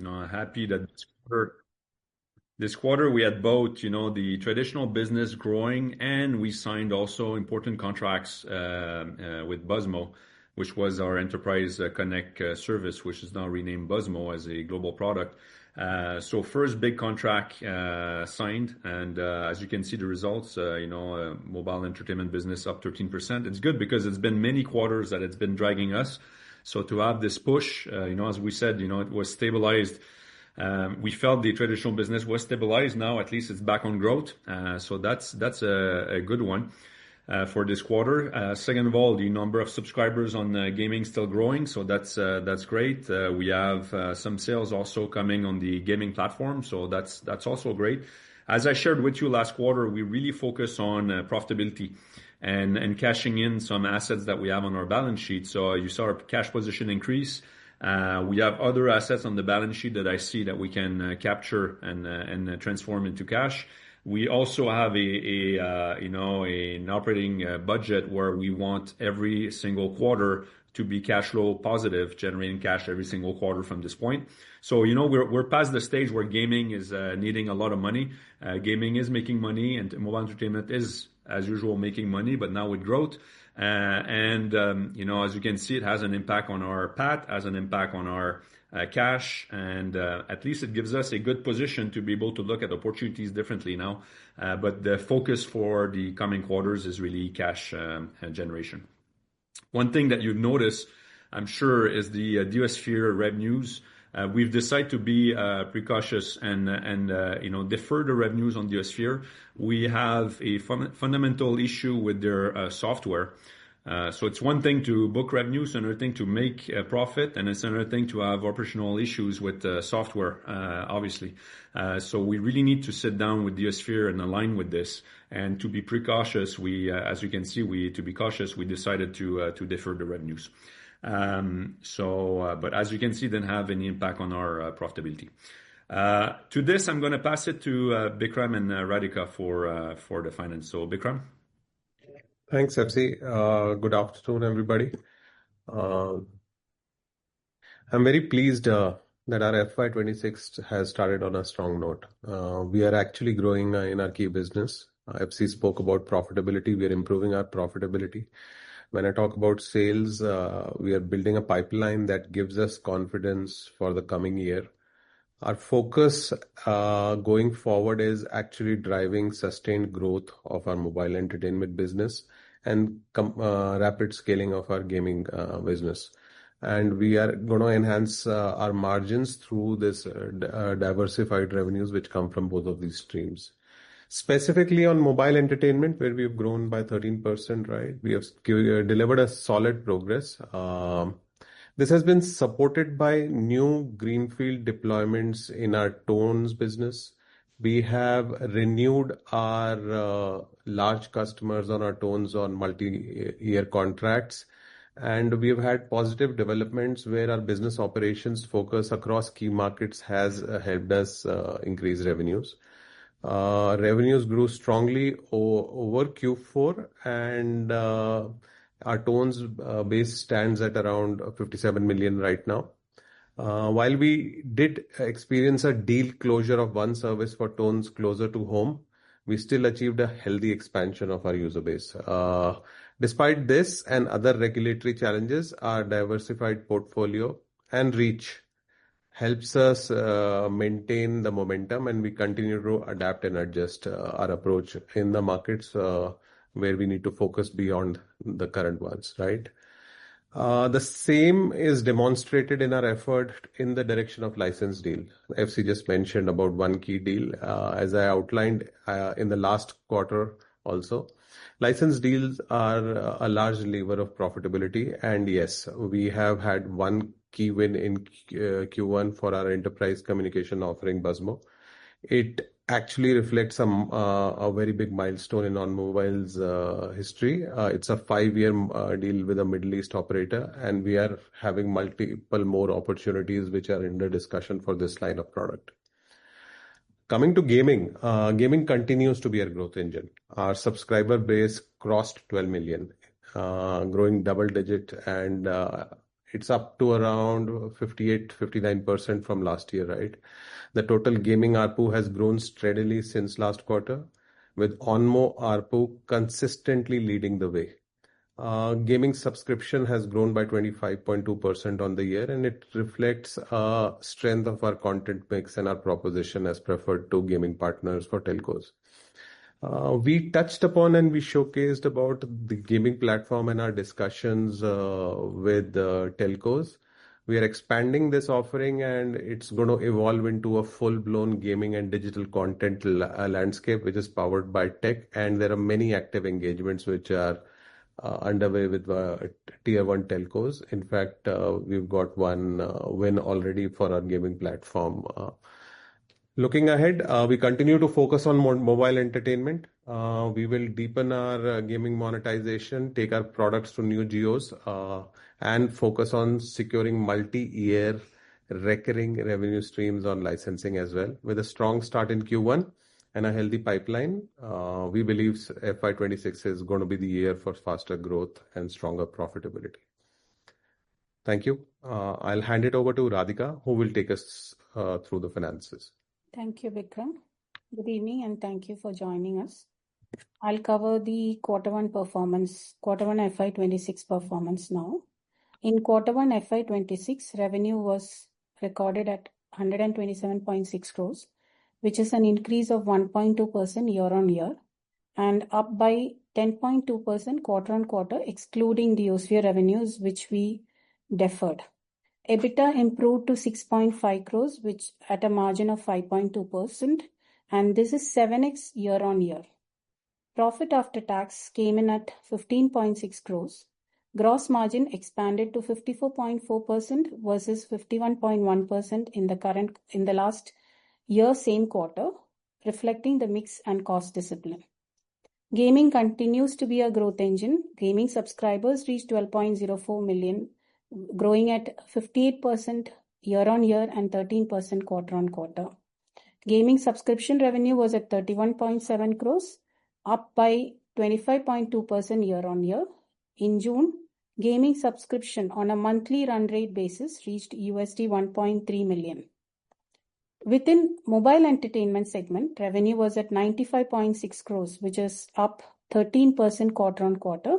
Happy that this quarter we had both, the traditional business growing, and we signed also important contracts with Buzzmo, which was our Enterprise Connect service, which is now renamed Buzzmo as a global product. So first big contract signed, and as you can see the results, mobile entertainment business up 13%. It's good because it's been many quarters that it's been dragging us. So to have this push, as we said, it was stabilized. We felt the traditional business was stabilized. Now at least it's back on growth. So that's a good one for this quarter. Second of all, the number of subscribers on gaming still growing, so that's great. We have some sales also coming on the gaming platform, so that's also great. As I shared with you last quarter, we really focus on profitability and cashing in some assets that we have on our balance sheet. So you saw our cash position increase. We have other assets on the balance sheet that I see that we can capture and transform into cash. We also have an operating budget where we want every single quarter to be cash flow positive, generating cash every single quarter from this point. So we're past the stage where gaming is needing a lot of money. Gaming is making money, and mobile entertainment is, as usual, making money, but now with growth. As you can see, it has an impact on our PAT, has an impact on our cash, and at least it gives us a good position to be able to look at opportunities differently now. But the focus for the coming quarters is really cash generation. One thing that you've noticed, I'm sure, is the Diosphere revenues. We've decided to be precautious and defer the revenues on Diosphere. We have a fundamental issue with their software. So it's one thing to book revenues, another thing to make a profit, and it's another thing to have operational issues with software, obviously. So we really need to sit down with Diosphere and align with this. And to be precautious, as you can see, to be cautious, we decided to defer the revenues. But as you can see, didn't have any impact on our profitability. To this, I'm going to pass it to Bikram and Radhika for the finance. So Bikram. Thanks, FC. Good afternoon, everybody. I'm very pleased that our FY26 has started on a strong note. We are actually growing in our key business. FC spoke about profitability. We are improving our profitability. When I talk about sales, we are building a pipeline that gives us confidence for the coming year. Our focus going forward is actually driving sustained growth of our mobile entertainment business and rapid scaling of our gaming business. And we are going to enhance our margins through this diversified revenues which come from both of these streams. Specifically on mobile entertainment, where we have grown by 13%, right? We have delivered a solid progress. This has been supported by new greenfield deployments in our Tones business. We have renewed our large customers on our Tones on multi-year contracts. And we have had positive developments where our business operations focus across key markets has helped us increase revenues. Revenues grew strongly over Q4, and our Tones base stands at around 57 million right now. While we did experience a deal closure of one service for Tones closer to home, we still achieved a healthy expansion of our user base. Despite this and other regulatory challenges, our diversified portfolio and reach helps us maintain the momentum, and we continue to adapt and adjust our approach in the markets where we need to focus beyond the current ones, right? The same is demonstrated in our effort in the direction of license deal. FC just mentioned about one key deal, as I outlined in the last quarter also. License deals are a large lever of profitability, and yes, we have had one key win in Q1 for our enterprise communication offering Buzzmo. It actually reflects a very big milestone in Onmobile's history. It's a 5-year deal with a Middle East operator, and we are having multiple more opportunities which are in the discussion for this line of product. Coming to gaming, gaming continues to be our growth engine. Our subscriber base crossed 12 million, growing double digit, and It's up to around 58-59% from last year, right? The total gaming ARPU has grown steadily since last quarter, with Onmo ARPU consistently leading the way. Gaming subscription has grown by 25.2% on the year, and it reflects strength of our content mix and our proposition as preferred to gaming partners for telcos. We touched upon and we showcased about the gaming platform and our discussions with telcos. We are expanding this offering, and it's going to evolve into a full-blown gaming and digital content landscape, which is powered by tech. And there are many active engagements which are underway with tier one telcos. In fact, we've got one win already for our gaming platform. Looking ahead, we continue to focus on mobile entertainment. We will deepen our gaming monetization, take our products to new geos, and focus on securing multi-year recurring revenue streams on licensing as well. With a strong start in Q1 and a healthy pipeline, we believe FY26 is going to be the year for faster growth and stronger profitability. Thank you. I'll hand it over to Radhika, who will take us through the finances. Thank you, Vikram. Good evening, and thank you for joining us. I'll cover the Q1 performance, Q1 FY26 performance now. In Q1 FY26, revenue was recorded at 127.6 crores, which is an increase of 1.2% year-on-year and up by 10.2% quarter-on-quarter, excluding the OSPhere revenues, which we deferred. EBITDA improved to 6.5 crores, which at a margin of 5.2%, and this is 7x year-on-year. Profit after tax came in at 15.6 crores. Gross margin expanded to 54.4% versus 51.1% in the last year same quarter, reflecting the mix and cost discipline. Gaming continues to be a growth engine. Gaming subscribers reached 12.04 million, growing at 58% year-on-year and 13% quarter-on-quarter. Gaming subscription revenue was at 31.7 crores, up by 25.2% year-on-year. In June, gaming subscription on a monthly run rate basis reached $1.3 million. Within mobile entertainment segment, revenue was at 95.6 crores, which is up 13% quarter-on-quarter,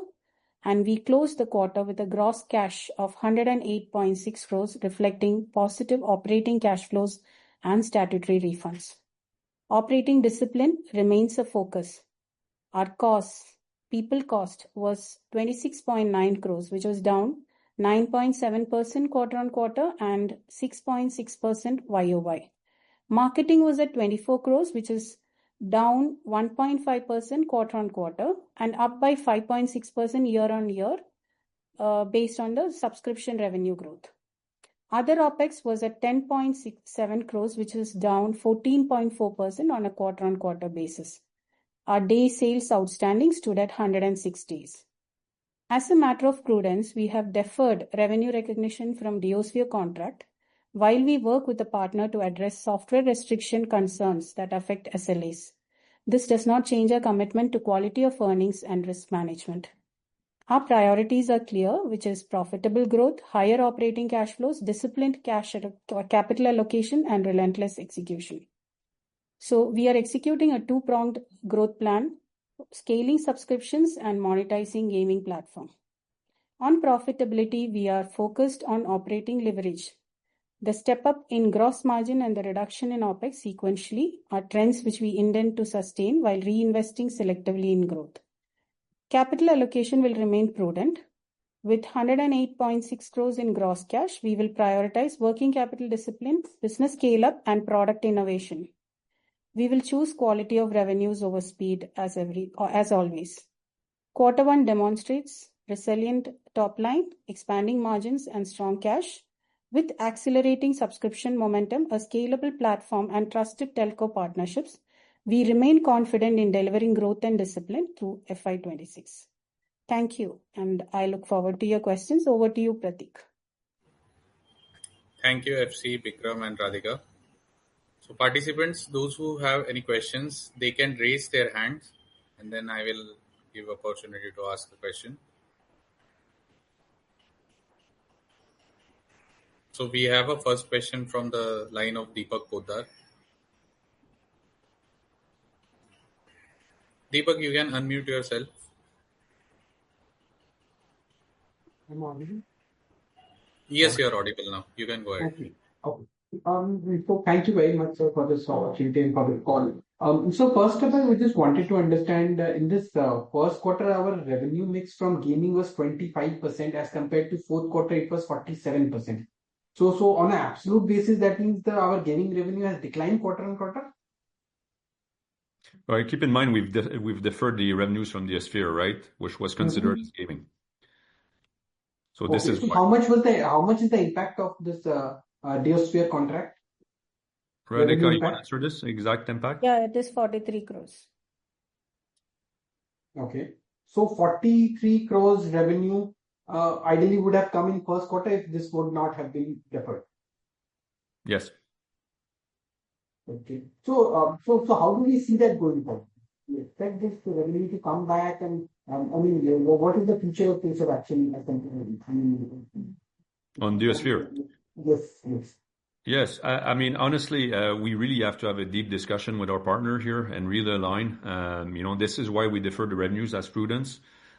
and we closed the quarter with a gross cash of 108.6 crores, reflecting positive operating cash flows and statutory refunds. Operating discipline remains a focus. Our people cost was 26.9 crores, which was down 9.7% quarter-on-quarter and 6.6% YOY. Marketing was at 24 crores, which is down 1.5% quarter-on-quarter and up by 5.6% year-on-year based on the subscription revenue growth. Other OPEX was at 10.67 crores, which is down 14.4% on a quarter-on-quarter basis. Our day sales outstanding stood at 106 days. As a matter of prudence, we have deferred revenue recognition from OSPhere contract while we work with the partner to address software restriction concerns that affect SLAs. This does not change our commitment to quality of earnings and risk management. Our priorities are clear, which is profitable growth, higher operating cash flows, disciplined capital allocation, and relentless execution. So we are executing a two-pronged growth plan, scaling subscriptions and monetizing gaming platform. On profitability, we are focused on operating leverage. The step up in gross margin and the reduction in OPEX sequentially are trends which we intend to sustain while reinvesting selectively in growth. Capital allocation will remain prudent. With 108.6 crores in gross cash, we will prioritize working capital discipline, business scale-up, and product innovation. We will choose quality of revenues over speed as always. Q1 demonstrates resilient top line, expanding margins, and strong cash. With accelerating subscription momentum, a scalable platform, and trusted telco partnerships, we remain confident in delivering growth and discipline through FY26. Thank you, and I look forward to your questions. Over to you, Pratik. Thank you, FC, Bikram, and Radhika. So participants, those who have any questions, they can raise their hands, and then I will give opportunity to ask a question. So we have a first question from the line of Deepak Poddar. Deepak, you can unmute yourself. I'm audible? Yes, you're audible now. You can go ahead. Okay. Okay. So thank you very much, sir, for this opportunity and for the call. So first of all, we just wanted to understand in this first quarter, our revenue mix from gaming was 25% as compared to fourth quarter, it was 47%. So on an absolute basis, that means our gaming revenue has declined quarter on quarter. All right, keep in mind we've deferred the revenues from the Sphere, right, which was considered as gaming. So this is So why. how much is the impact of this Diosphere contract? Radhika, you want impact? to answer this exact impact? Yeah, it is 43 crores. Okay. So 43 crores revenue ideally would have come in first quarter if this would not have been deferred. Yes. Okay. So how do we see that going forward? We expect this revenue to come back, and I mean, what is the future course of action as compared? On Diosphere. Yes. Yes, I mean, honestly, we really have to have a deep discussion with our partner here and really align. This is why we defer the revenues as prudence.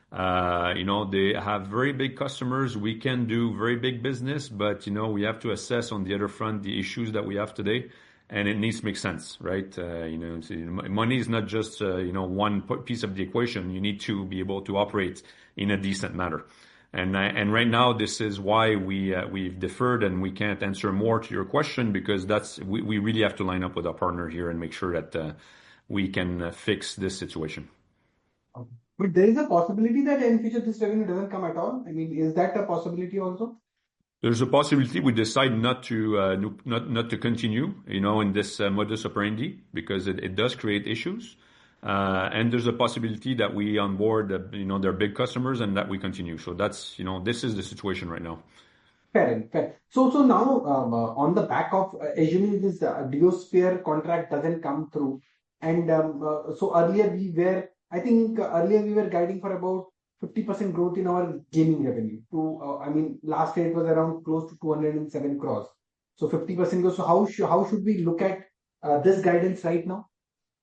They have very big customers. We can do very big business, but, we have to assess on the other front the issues that we have today, and it needs to make sense, right? Money is not just, one piece of the equation. You need to be able to operate in a decent manner. And right now, this is why we've deferred, and we can't answer more to your question because we really have to line up with our partner here and make sure that we can fix this situation. Okay. But there is a possibility that in future this revenue doesn't come at all. I mean, is that a possibility also? There's a possibility we decide not to continue, in this modus operandi because it does create issues. And there's a possibility that we onboard, their big customers and that we continue. So that's, this is the situation right now. Fair. So now on the back of assuming this Diosphere contract doesn't come through, and so earlier we were guiding for about 50% growth in our gaming revenue. Last year it was around close to 207 crores. So 50% growth. So how should we look at this guidance right now?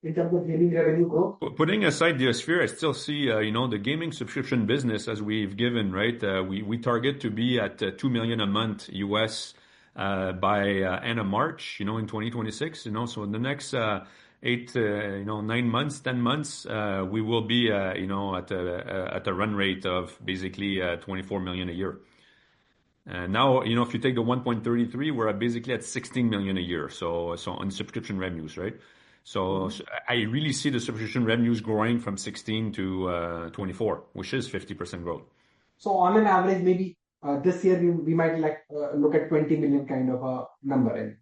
In terms of gaming revenue growth? Putting aside the Sphere, I still see, the gaming subscription business as we've given, right? We target to be at $2 million a month US by end of March, in 2026. So in the next 9 months, 10 months, we will be, at a run rate of basically 24 million a year. And now, if you take the 1.33, we're basically at 16 million a year. So on subscription revenues, right? So I really see the subscription revenues growing from 16 to 24, which is 50% growth. So on an average, maybe this year we might look at 20 million kind of a number.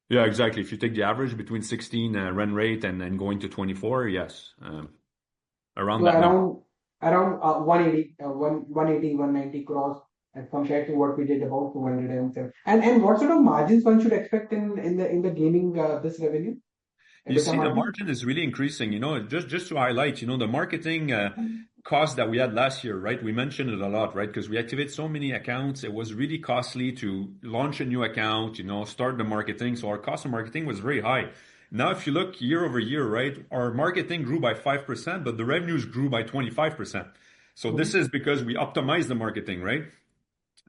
Yeah, exactly. If you take the average between 16 run rate and going to 24, yes, around that number. Around 190 crores as compared to what we did about 207. And what sort of margins one should expect in the gaming this revenue? You see, the margin is really increasing. Just to highlight, the marketing cost that we had last year, right? We mentioned it a lot, right? Because we activate so many accounts. It was really costly to launch a new account, start the marketing. So our cost of marketing was very high. Now, if you look year over year, right, our marketing grew by 5%, but the revenues grew by 25%. So this is because we optimized the marketing, right?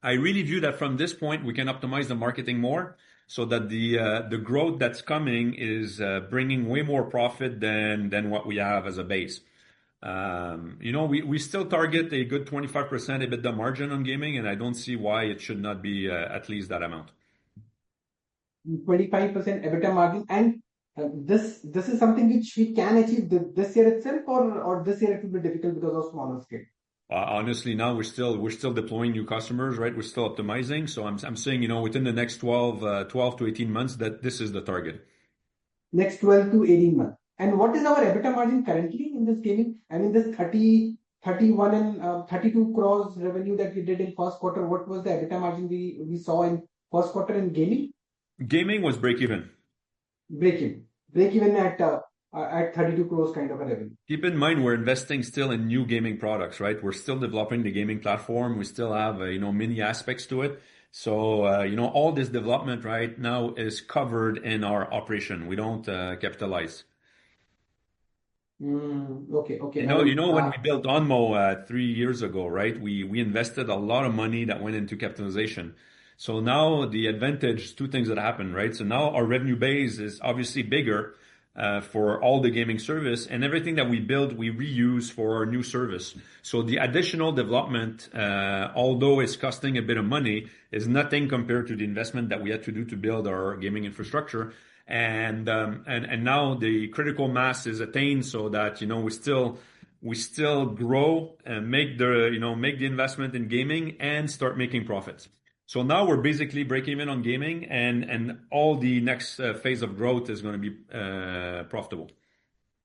I really view that from this point, we can optimize the marketing more so that the growth that's coming is bringing way more profit than what we have as a base. We still target a good 25% EBITDA margin on gaming, and I don't see why it should not be at least that amount. 25% EBITDA margin, and this is something which we can achieve this year itself, or this year it will be difficult because of smaller scale. Honestly, now we're still deploying new customers, right? We're still optimizing. So I'm saying, within the next 12 to 18 months, that this is the target. Next 12 to 18 months. And what is our EBITDA margin currently in this gaming? I mean, this 31 and 32 crores revenue that we did in first quarter, what was the EBITDA margin we saw in first quarter in gaming? Gaming was break even. Break even at 32 crores kind of a revenue. Keep in mind, we're investing still in new gaming products, right? We're still developing the gaming platform. We still have, many aspects to it. So, all this development right now is covered in our operation. We don't capitalize. Okay, okay. When we built Onmo 3 years ago, right? We invested a lot of money that went into capitalization. So now the advantage, two things that happen, right? So now our revenue base is obviously bigger for all the gaming service, and everything that we build, we reuse for our new service. So the additional development, although it's costing a bit of money, is nothing compared to the investment that we had to do to build our gaming infrastructure. And now the critical mass is attained, so that we still grow and make the investment in gaming and start making profits. So now we're basically break even on gaming, and all the next phase of growth is going to be profitable.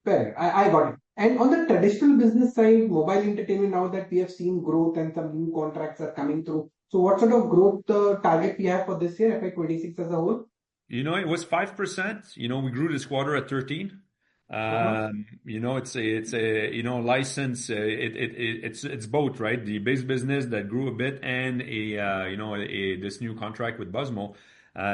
Fair. I got it. And on the traditional business side, mobile entertainment, now that we have seen growth and some new contracts are coming through. So what sort of growth target we have for this year, FY26 as a whole? It was 5%. We grew this quarter at 13. It's a license. It's both, right? The base business that grew a bit, and this new contract with Buzzmo.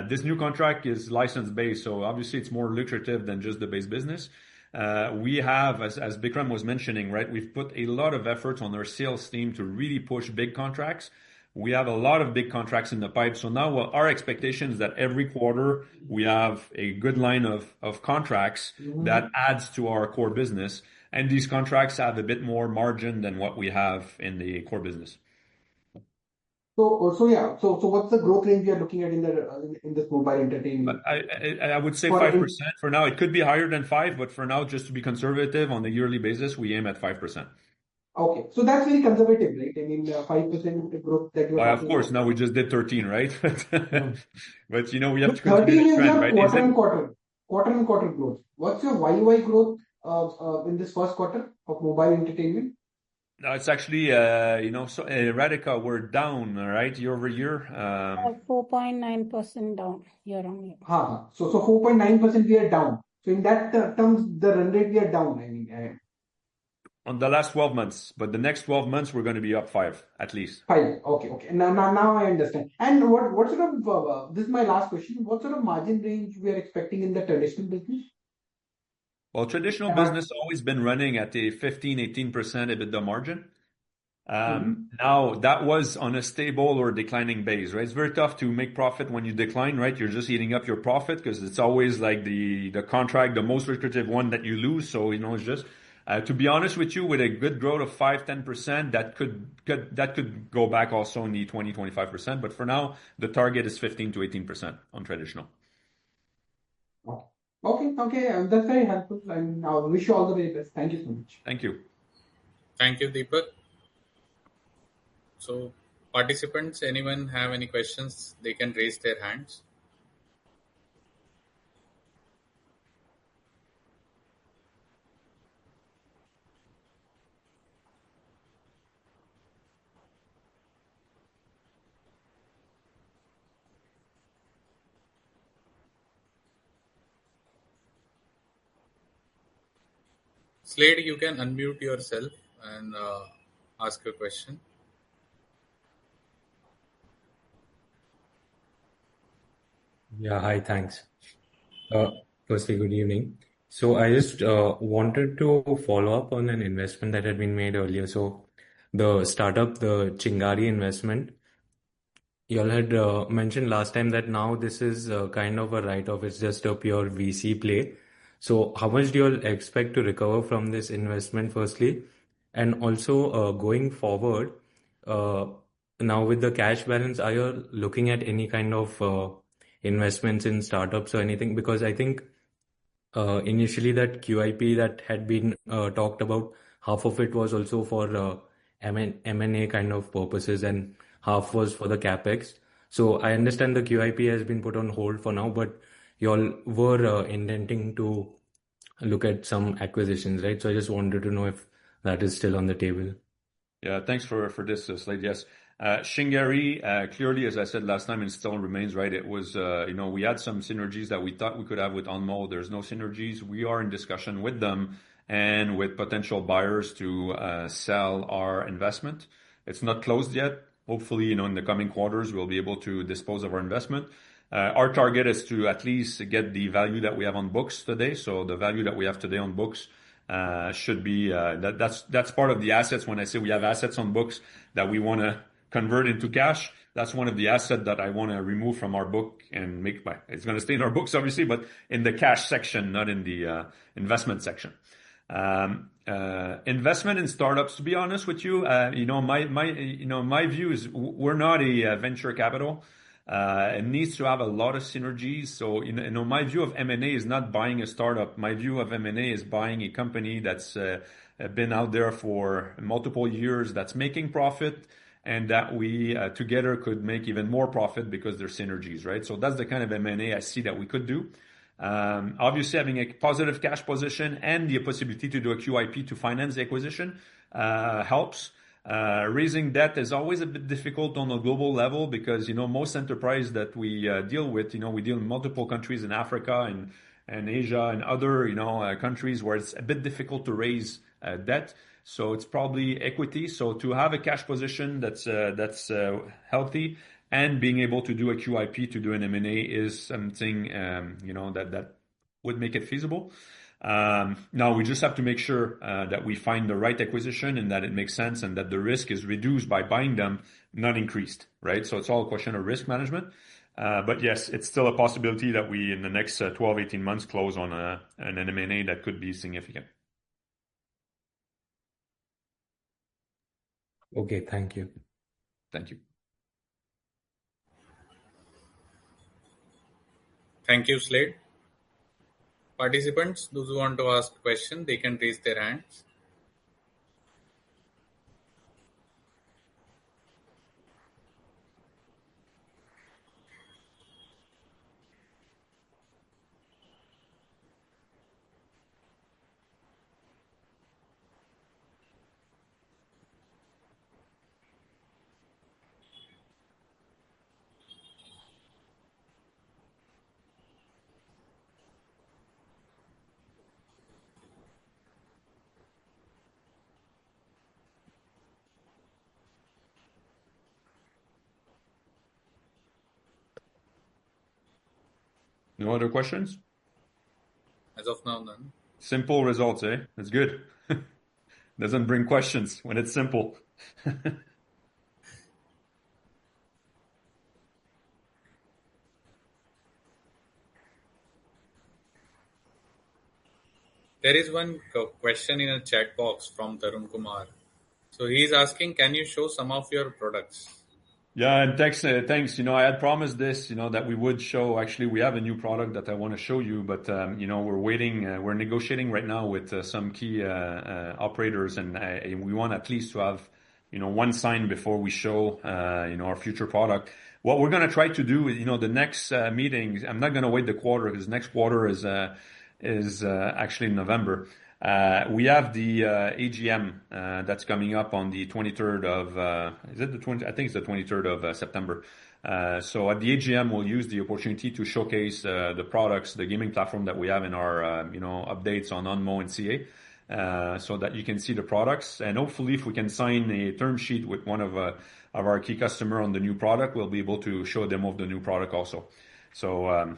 This new contract is license based, so obviously it's more lucrative than just the base business. We have, as Bikram was mentioning, right? We've put a lot of effort on our sales team to really push big contracts. We have a lot of big contracts in the pipe. So now our expectation is that every quarter we have a good line of contracts that adds to our core business. And these contracts have a bit more margin than what we have in the core business. So yeah. So what's the growth range we are looking at in this mobile entertainment? I would say 5% for now. It could be higher than 5, but for now, just to be conservative on a yearly basis, we aim at 5%. Okay, so that's very conservative, right? I mean, 5% growth that you're Of course, about. now we just did 13, right? But we have to 13 continue the is trend, your right? quarter-on-quarter growth. What's your YY growth in this first quarter of mobile entertainment? No, it's actually, so Radhika, we're down, right, year over year. 4.9% down year on year. So 4.9% we are down. So in that terms, the run rate we are down. I mean, on the last 12 months, but the next 12 months we're going to be up 5 at least. 5. Okay. Now I understand. And what sort of this is my last question. What sort of margin range we are expecting in the traditional business? Well, traditional business always been running at a 15-18% EBITDA margin. Now that was on a stable or declining base, right? It's very tough to make profit when you decline, right? You're just eating up your profit because it's always like the contract, the most lucrative one that you lose. So, it's just, to be honest with you, with a good growth of 5-10%, that could go back also in the 20-25%. But for now, the target is 15-18% on traditional. Okay. That's very helpful. And I wish you all the very best. Thank you so much. Thank you. Thank you, Deepak. So, participants, anyone have any questions, they can raise their hands. Slade, you can unmute yourself and ask a question. Yeah, hi, thanks. Firstly, good evening. So I just wanted to follow up on an investment that had been made earlier. So the startup, the Chingari investment, you all had mentioned last time that now this is kind of a write-off. It's just a pure VC play. So how much do you all expect to recover from this investment, firstly? And also going forward, now with the cash balance, are you looking at any kind of investments in startups or anything? Because I think initially that QIP that had been talked about, half of it was also for M&A kind of purposes and half was for the capex. So I understand the QIP has been put on hold for now, but you all were intending to look at some acquisitions, right? So I just wanted to know if that is still on the table. Yeah, thanks for this, Slade. Yes. Chingari, clearly, as I said last time, it still remains, right? It was, we had some synergies that we thought we could have with Onmo. There's no synergies. We are in discussion with them and with potential buyers to sell our investment. It's not closed yet. hopefully, in the coming quarters, we'll be able to dispose of our investment. Our target is to at least get the value that we have on books today. So the value that we have today on books should be that's part of the assets. When I say we have assets on books that we want to convert into cash, that's one of the assets that I want to remove from our book and it's going to stay in our books, obviously, but in the cash section, not in the investment section. Investment in startups, to be honest with you, my view is we're not a venture capital. It needs to have a lot of synergies. So, my view of M&A is not buying a startup. My view of M&A is buying a company that's been out there for multiple years, that's making profit, and that we together could make even more profit because there's synergies, right? So that's the kind of M&A I see that we could do. Obviously, having a positive cash position and the possibility to do a QIP to finance the acquisition helps. Raising debt is always a bit difficult on a global level because, most enterprise that we deal with, we deal in multiple countries in Africa and Asia and other, countries where it's a bit difficult to raise debt. So it's probably equity. So to have a cash position that's healthy and being able to do a QIP to do an M&A is something, that would make it feasible. Now we just have to make sure that we find the right acquisition and that it makes sense and that the risk is reduced by buying them, not increased, right? So it's all a question of risk management. But yes, it's still a possibility that we, in the next 12, 18 months, close on an M&A that could be significant. Okay, thank you. Thank you. Thank you, Slade. Participants, those who want to ask a question, they can raise their hands. No other questions? As of now, none. Simple results, eh? That's good. Doesn't bring questions when it's simple. There is one question in a chat box from Tarun Kumar. So he is asking, can you show some of your products? Yeah, and thanks. I had promised this, that we would show. Actually, we have a new product that I want to show you, but we're waiting. We're negotiating right now with some key operators, and we want at least to have, one sign before we show, our future product. What we're going to try to do is, the next meeting. I'm not going to wait the quarter because next quarter is actually in November. We have the AGM that's coming up on the 23rd of, is it the 20? I think it's the 23rd of September. So at the AGM, we'll use the opportunity to showcase the products, the gaming platform that we have in our, updates on Onmo and CA, so that you can see the products. And hopefully, if we can sign a term sheet with one of our key customer on the new product, we'll be able to show a demo of the new product also. So,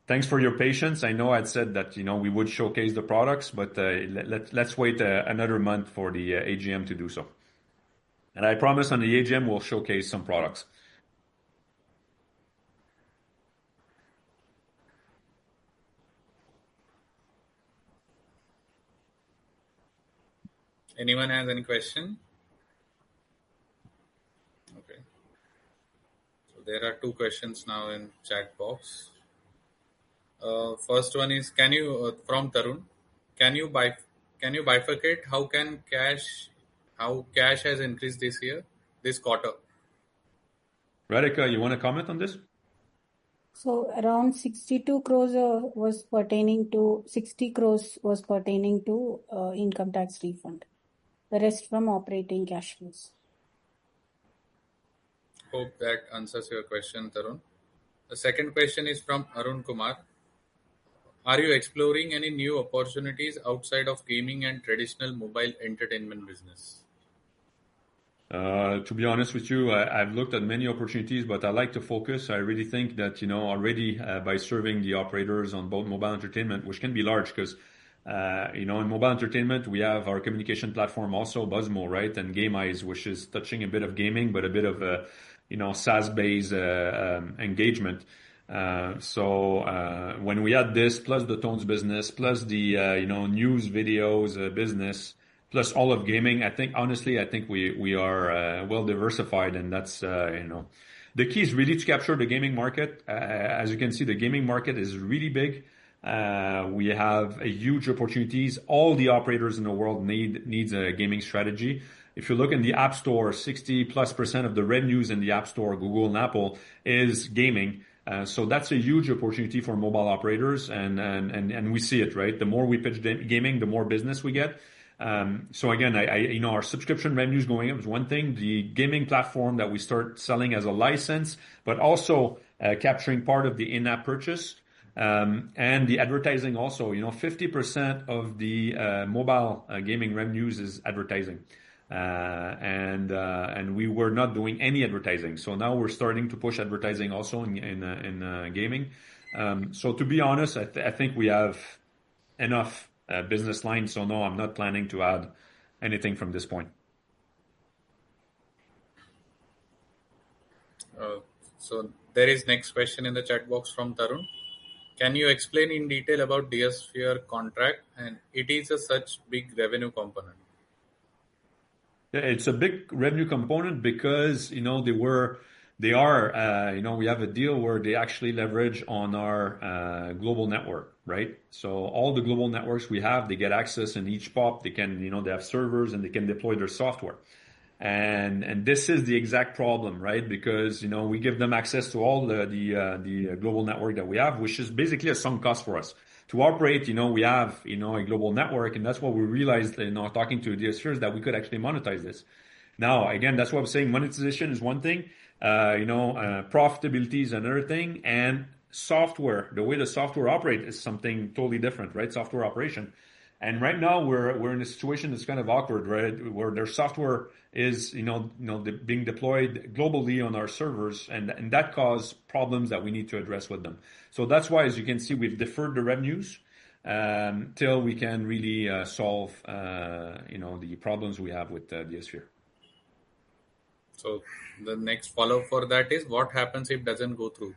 thanks for your patience. I know I'd said that, we would showcase the products, but let's wait another month for the AGM to do so. And I promise on the AGM, we'll showcase some products. Anyone has any question? Okay. So there are two questions now in chat box. First one is, from Tarun, can you bifurcate how cash has increased this quarter? Radhika, you want to comment on this? So around 62 crores was pertaining to 60 crores was pertaining to income tax refund. The rest from operating cash flows. Hope that answers your question, Tarun. The second question is from Arun Kumar. Are you exploring any new opportunities outside of gaming and traditional mobile entertainment business? To be honest with you, I've looked at many opportunities, but I like to focus. I really think that, already by serving the operators on both mobile entertainment, which can be large because, in mobile entertainment, we have our communication platform also, Buzzmo, right? And GameEyes, which is touching a bit of gaming, but a bit of SaaS-based engagement. So when we add this, plus the tones business, plus the, news videos business, plus all of gaming, I think we are well diversified, and that's the key is really to capture the gaming market. As you can see, the gaming market is really big. We have a huge opportunities. All the operators in the world needs a gaming strategy. If you look in the App Store, 60+% of the revenues in the App Store, Google and Apple, is gaming. So that's a huge opportunity for mobile operators, and we see it, right? The more we pitch gaming, the more business we get. So again, our subscription revenues going up is one thing. The gaming platform that we start selling as a license, but also capturing part of the in-app purchase, and the advertising also. 50% of the mobile gaming revenues is advertising, and we were not doing any advertising. So now we're starting to push advertising also in gaming. So to be honest, I think we have enough business line. So no, I'm not planning to add anything from this point. So there is next question in the chat box from Tarun. Can you explain in detail about DSphere contract, and it is such big revenue component? Yeah, it's a big revenue component because we have a deal where they actually leverage on our global network, right? So all the global networks we have, they get access in each POP. They can, they have servers and they can deploy their software. And this is the exact problem, right? Because we give them access to all the global network that we have, which is basically a sunk cost for us to operate. We have a global network, and that's what we realized talking to DSPers, that we could actually monetize this. Now again, that's what I'm saying. Monetization is one thing, profitability is another thing, and software, the way the software operates, is something totally different, right? Software operation. And right now we're in a situation that's kind of awkward, right? Where their software is, being deployed globally on our servers, and that caused problems that we need to address with them. So that's why, as you can see, we've deferred the revenues till we can really solve, the problems we have with DSphere. So the next follow-up for that is, what happens if it doesn't go through?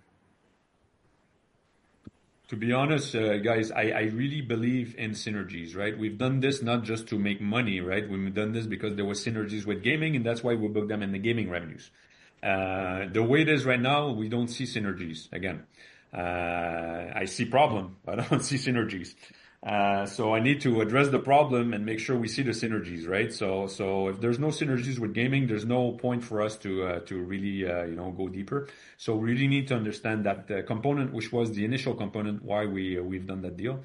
To be honest, guys, I really believe in synergies, right? We've done this not just to make money, right? We've done this because there was synergies with gaming, and that's why we booked them in the gaming revenues. The way it is right now, we don't see synergies. Again, I see problem, but I don't see synergies. So I need to address the problem and make sure we see the synergies, right? So if there's no synergies with gaming, there's no point for us to really go deeper. So we really need to understand that component, which was the initial component, why we've done that deal.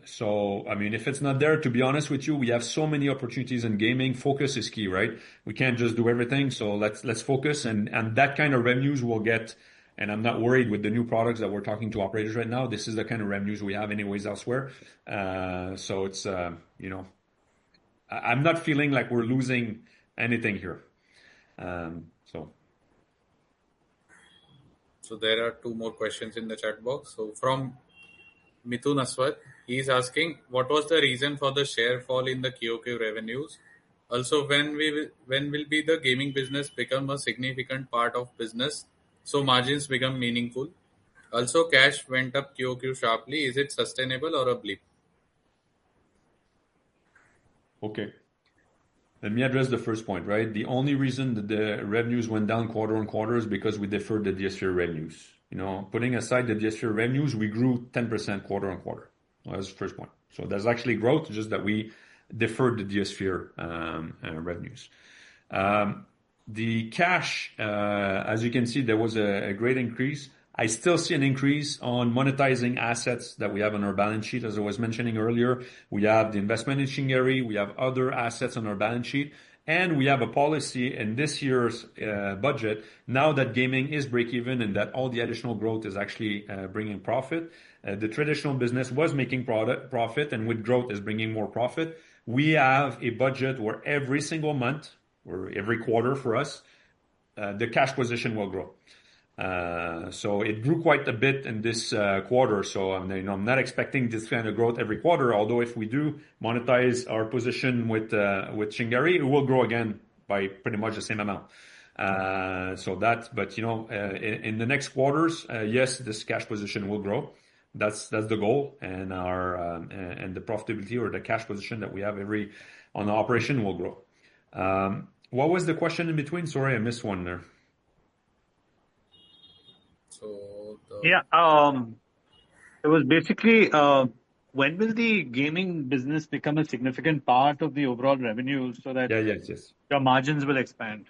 So I mean, if it's not there, to be honest with you, we have so many opportunities in gaming. Focus is key, right? We can't just do everything. So let's focus, and that kind of revenues we'll get. And I'm not worried with the new products that we're talking to operators right now. This is the kind of revenues we have anyways elsewhere. So it's, I'm not feeling like we're losing anything here. So there are two more questions in the chat box. So from Mithun Aswat, he is asking, what was the reason for the share fall in the QOQ revenues? Also, when will be the gaming business become a significant part of business, so margins become meaningful? Also, cash went up QOQ sharply. Is it sustainable or a blip? Okay. Let me address the first point, right? The only reason that the revenues went down quarter on quarter is because we deferred the DSphere revenues. Putting aside the DSphere revenues, we grew 10% quarter on quarter. Well, that's the first point. So there's actually growth, just that we deferred the DSphere revenues. The cash, as you can see, there was a great increase. I still see an increase on monetizing assets that we have on our balance sheet. As I was mentioning earlier, we have the investment in Chingari, we have other assets on our balance sheet, and we have a policy in this year's budget, now that gaming is break-even and that all the additional growth is actually bringing profit. The traditional business was making profit, and with growth is bringing more profit. We have a budget where every single month or every quarter for us, the cash position will grow. So it grew quite a bit in this quarter. So I'm not expecting this kind of growth every quarter. Although if we do monetize our position with Chingari, it will grow again by pretty much the same amount. But in the next quarters, yes, this cash position will grow. That's the goal, and and the profitability or the cash position that we have on the operation will grow. What was the question in between? Sorry, I missed one there. It was basically when will the gaming business become a significant part of the overall revenue so that yes. your margins will expand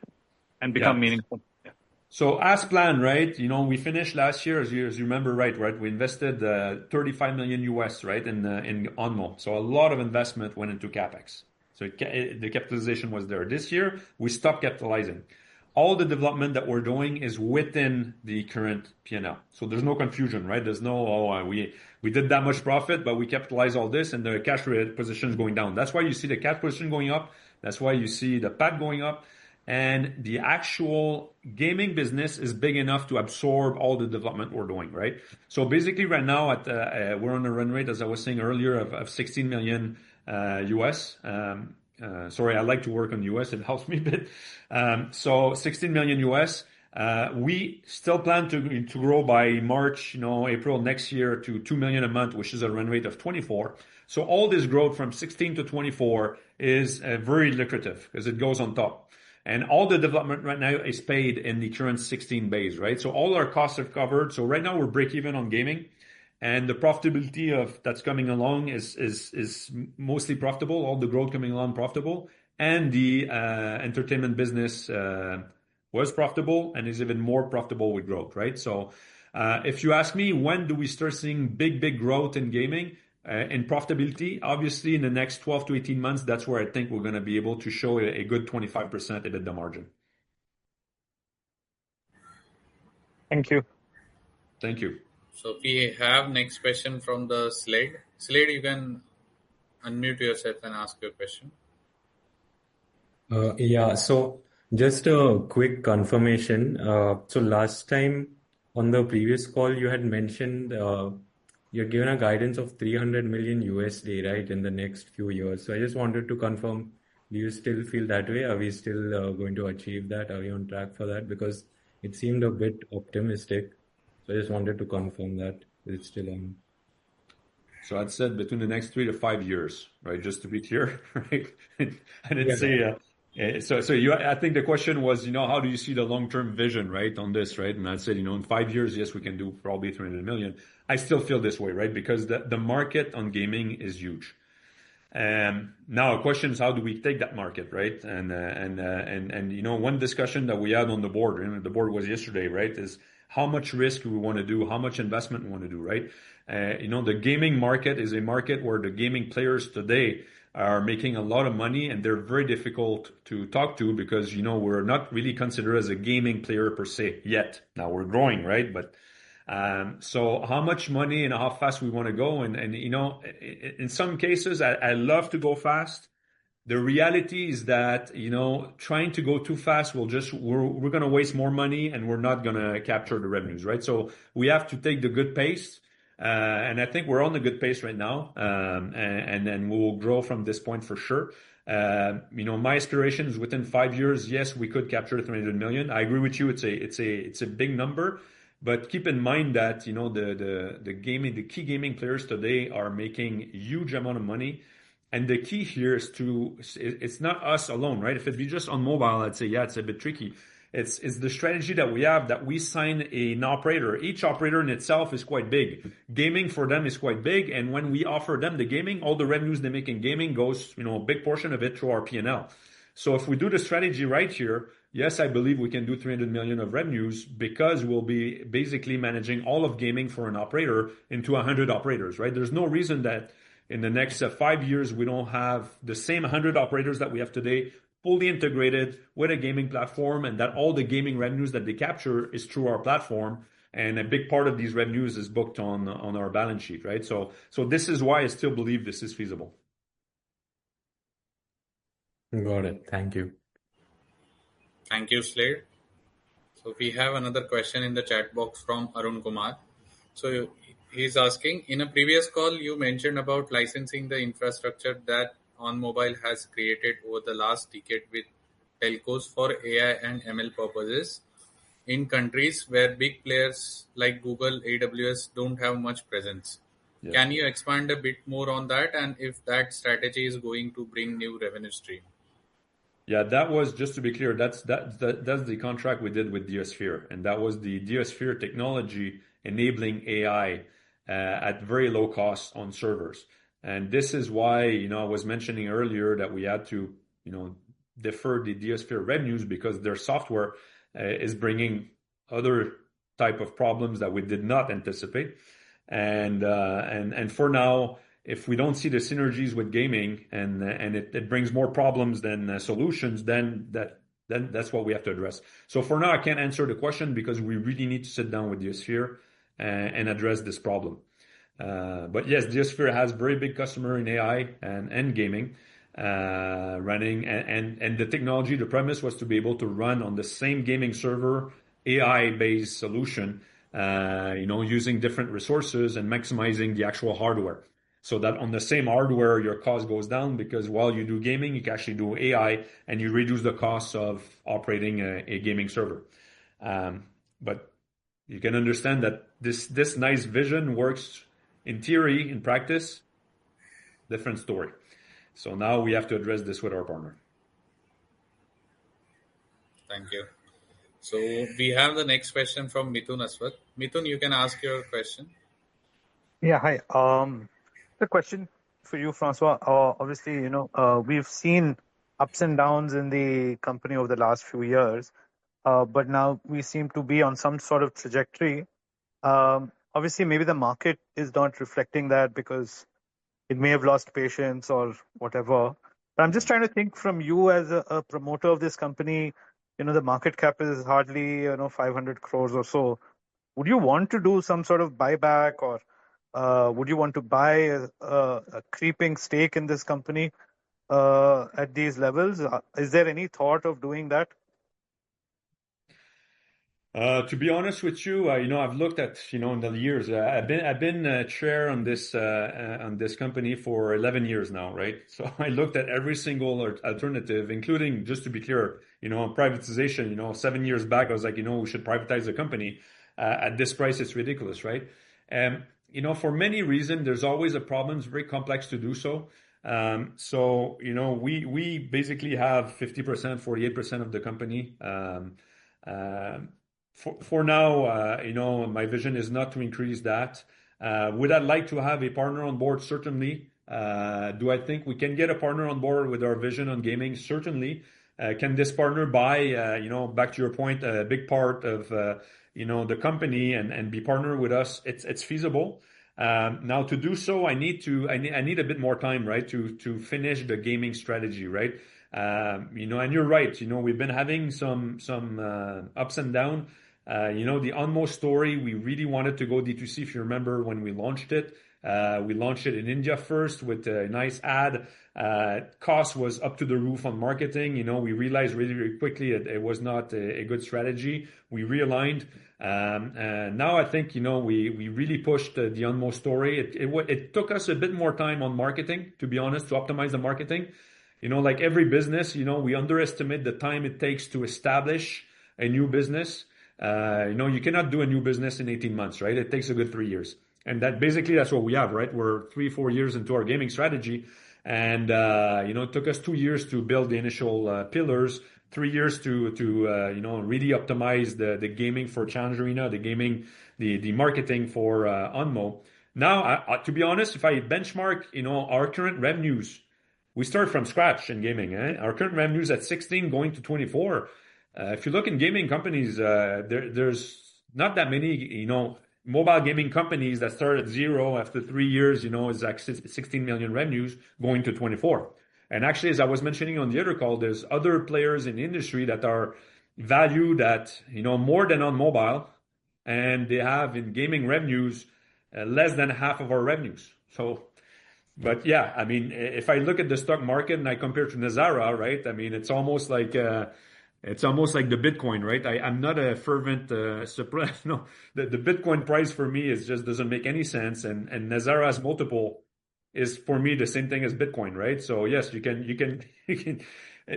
and become meaningful? Yeah. So as planned, right? We finished last year, as you remember, right? We invested $35 million US, right, in Onmobile. So a lot of investment went into capex. So the capitalization was there. This year we stopped capitalizing. All the development that we're doing is within the current P&L. So there's no confusion, right? There's no, we did that much profit, but we capitalize all this and the cash position is going down. That's why you see the cash position going up. That's why you see the PAT going up. And the actual gaming business is big enough to absorb all the development we're doing, right? So basically right now we're on a run rate, as I was saying earlier, of 16 million US. Sorry, I like to work on US. It helps me a bit. So 16 million US. We still plan to grow by March, April next year to 2 million a month, which is a run rate of 24. So all this growth from 16 to 24 is very lucrative because it goes on top. And all the development right now is paid in the current 16 base, right? So all our costs are covered. So right now we're break even on gaming. And the profitability that's coming along is mostly profitable. All the growth coming along profitable, and the entertainment business was profitable and is even more profitable with growth, right? So if you ask me, when do we start seeing big growth in gaming in profitability? Obviously, in the next 12 to 18 months, that's where I think we're going to be able to show a good 25% EBITDA margin. Thank you. Thank you. So we have next question from the Slade. Slade, you can unmute yourself and ask your question. So just a quick confirmation. So last time on the previous call, you had mentioned you're given a guidance of 300 million USD, right, in the next few years. So I just wanted to confirm, do you still feel that way? Are we still going to achieve that? Are we on track for that? Because it seemed a bit optimistic. So I just wanted to confirm that it's still on. So I'd said between the next 3 to 5 years, right? Just to be clear, right? I didn't say. I think the question was, how do you see the long-term vision, right, on this, right? And I said, in 5 years, yes, we can do probably 300 million. I still feel this way, right? Because the market on gaming is huge. Now the question is, how do we take that market, right? And one discussion that we had on the board, the board was yesterday, right, is how much risk we want to do, how much investment we want to do, right? The gaming market is a market where the gaming players today are making a lot of money, and they're very difficult to talk to because, we're not really considered as a gaming player per se yet. Now we're growing, right? But so how much money and how fast we want to go, and in some cases, I love to go fast. The reality is that, trying to go too fast we're going to waste more money and we're not going to capture the revenues, right? So we have to take the good pace. And I think we're on the good pace right now. And then we'll grow from this point for sure. My aspiration is within 5 years, yes, we could capture 300 million. I agree with you. It's a big number, but keep in mind that, the key gaming players today are making huge amount of money. And the key here is it's not us alone, right? If it'd be just Onmobile, I'd say, yeah, it's a bit tricky. It's the strategy that we have, that we sign an operator. Each operator in itself is quite big. Gaming for them is quite big. And when we offer them the gaming, all the revenues they make in gaming goes, a big portion of it through our P&L. So if we do the strategy right here, yes, I believe we can do 300 million of revenues because we'll be basically managing all of gaming for an operator into 100 operators, right? There's no reason that in the next 5 years, we don't have the same 100 operators that we have today, fully integrated with a gaming platform, and that all the gaming revenues that they capture is through our platform. And a big part of these revenues is booked on our balance sheet, right? So this is why I still believe this is feasible. Got it. Thank you. Thank you, Slade. So we have another question in the chat box from Arun Kumar. So he's asking, in a previous call, you mentioned about licensing the infrastructure that Onmobile has created over the last decade with telcos for AI and ML purposes in countries where big players like Google, AWS don't have much presence. Yes. Can you expand a bit more on that, and if that strategy is going to bring new revenue stream? Yeah, that was, just to be clear, that's the contract we did with Diosphere, and that was the Diosphere technology enabling AI at very low cost on servers. And this is why, I was mentioning earlier that we had to, defer the Diosphere revenues, because their software is bringing other type of problems that we did not anticipate. And for now, if we don't see the synergies with gaming and it brings more problems than solutions, then that's what we have to address. So for now, I can't answer the question because we really need to sit down with Diosphere and address this problem. But yes, Diosphere has very big customer in AI and gaming running, and the technology, the premise was to be able to run on the same gaming server, AI-based solution, using different resources and maximizing the actual hardware. So that on the same hardware, your cost goes down, because while you do gaming, you can actually do AI and you reduce the cost of operating a gaming server. But you can understand that this nice vision works in theory, in practice, different story. So now we have to address this with our partner. Thank you. So we have the next question from Mithun Aswath. Mithun, you can ask your question. Yeah, hi. The question for you, Francois. Obviously, we've seen ups and downs in the company over the last few years, but now we seem to be on some sort of trajectory. Obviously, maybe the market is not reflecting that because it may have lost patience or whatever. But I'm just trying to think from you as a promoter of this company. The market cap is hardly 500 crores or so. Would you want to do some sort of buyback, or would you want to buy a creeping stake in this company at these levels? Is there any thought of doing that? To be honest with you, I've looked at, in the years, I've been chair on this company for 11 years now, right? So I looked at every single alternative, including, just to be clear, privatization. 7 years back, I was like, we should privatize the company. At this price, it's ridiculous, right? For many reasons, there's always a problem. It's very complex to do so. So we basically have 50%, 48% of the company. For now, my vision is not to increase that. Would I like to have a partner on board? Certainly. Do I think we can get a partner on board with our vision on gaming? Certainly. Can this partner buy, back to your point, a big part of the company and be partner with us? It's feasible. Now to do so, I need a bit more time, right, to finish the gaming strategy, right? And you're right. We've been having some ups and downs. The Onmo story, we really wanted to go D2C. If you remember when we launched it in India first with a nice ad. Cost was up to the roof on marketing. We realized really, really quickly it was not a good strategy. We realigned. And now I think, we really pushed the Onmo story. It took us a bit more time on marketing, to be honest, to optimize the marketing. Like every business, we underestimate the time it takes to establish a new business. You cannot do a new business in 18 months, right? It takes a good 3 years. And that's what we have, right? We're 3-4 years into our gaming strategy. And, it took us 2 years to build the initial pillars, 3 years to really optimize the gaming for Challenge Arena, the marketing for Onmo. Now, to be honest, if I benchmark, our current revenues, we start from scratch in gaming. Our current revenues at 16 going to 24. If you look in gaming companies, there's not that many, mobile gaming companies that start at 0 after 3 years, is like 16 million revenues going to 24. And actually, as I was mentioning on the other call, there's other players in the industry that are valued at, more than on mobile, and they have in gaming revenues less than half of our revenues. But yeah, I mean, if I look at the stock market and I compare to Nazara, right? I mean, it's almost like It's almost like the Bitcoin, right? I'm not a fervent no, the Bitcoin price for me is just doesn't make any sense, and Nazara's multiple is for me the same thing as Bitcoin, right? So yes, you can you can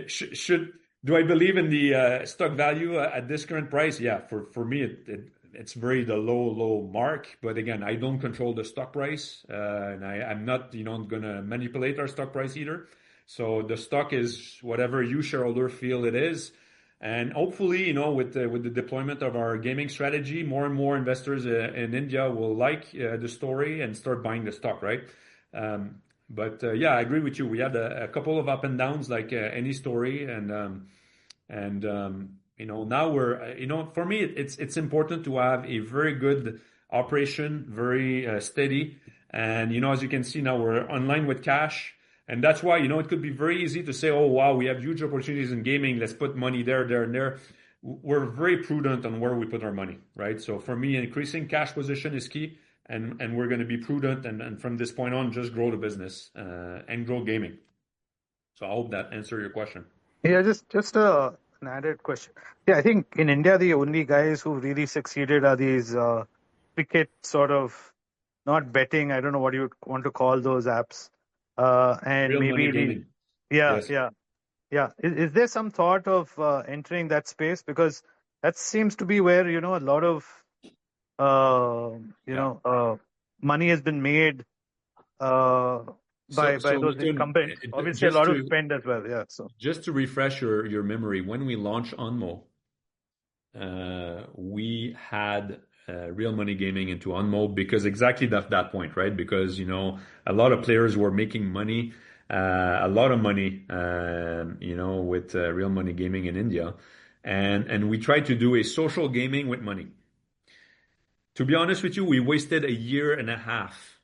should do I believe in the stock value at this current price? Yeah, for me it's very the low mark. But again, I don't control the stock price, and I'm not gonna manipulate our stock price either. So the stock is whatever you shareholder feel it is. And hopefully, with the deployment of our gaming strategy, more and more investors in India will like the story and start buying the stock, right? But yeah, I agree with you. We had a couple of up and downs, like any story, and now we're for me it's important to have a very good operation, very steady, and as you can see now we're online with cash. And that's why, it could be very easy to say, oh, wow, we have huge opportunities in gaming. Let's put money there, and there. We're very prudent on where we put our money, right? So for me, increasing cash position is key, and we're going to be prudent. And from this point on, just grow the business and grow gaming. So I hope that answered your question. Yeah, just an added question. Yeah, I think in India, the only guys who really succeeded are these cricket sort of, not betting, I don't know what you would want to call those apps. And Real money maybe gaming. yeah, Yes. yeah. Is there some thought of entering that space? Because that seems to be where, a lot of, money has been made by So those Mithun, incumbents. Obviously, a just lot of to spend as well. Yeah. So just to refresh your memory, when we launched Onmo, we had real money gaming into Onmo because exactly that point, right? Because a lot of players were making money, a lot of money, with real money gaming in India, and we tried to do a social gaming with money. To be honest with you, we wasted a year and a half,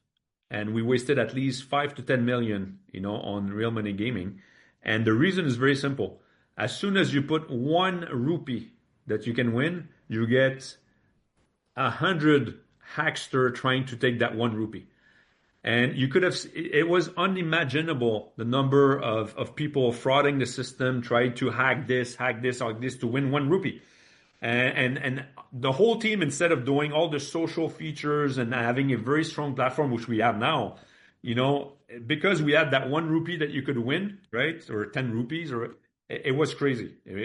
and we wasted at least 5 to 10 million, on real money gaming. And the reason is very simple. As soon as you put 1 rupee that you can win, you get 100 hackster trying to take that 1 rupee. And it was unimaginable the number of people frauding the system, trying to hack this to win 1 rupee. And the whole team, instead of doing all the social features and having a very strong platform, which we have now, because we had that 1 rupee that you could win, right? Or 10 rupees, or it was crazy. We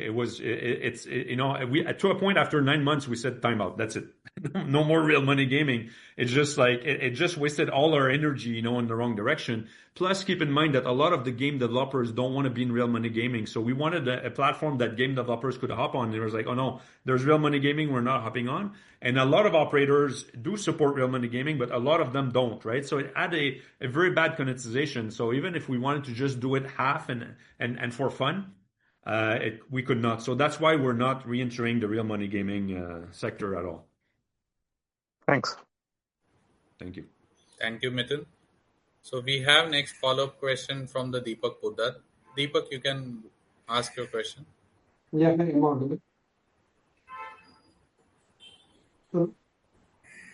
to a point after 9 months, we said time out. That's it. No more real money gaming. It's just like, it just wasted all our energy, in the wrong direction. Plus, keep in mind that a lot of the game developers don't want to be in real money gaming. So we wanted a platform that game developers could hop on. It was like, oh no, there's real money gaming, we're not hopping on. And a lot of operators do support real money gaming, but a lot of them don't, right? So it had a very bad connotation. So even if we wanted to just do it half and for fun, we could not. So that's why we're not re-entering the real money gaming sector at all. thanks. Thank you. Thank you, Mithun. So we have next follow-up question from the Deepak Poddar. Deepak, you can ask your question. Yeah, I'm audible. So,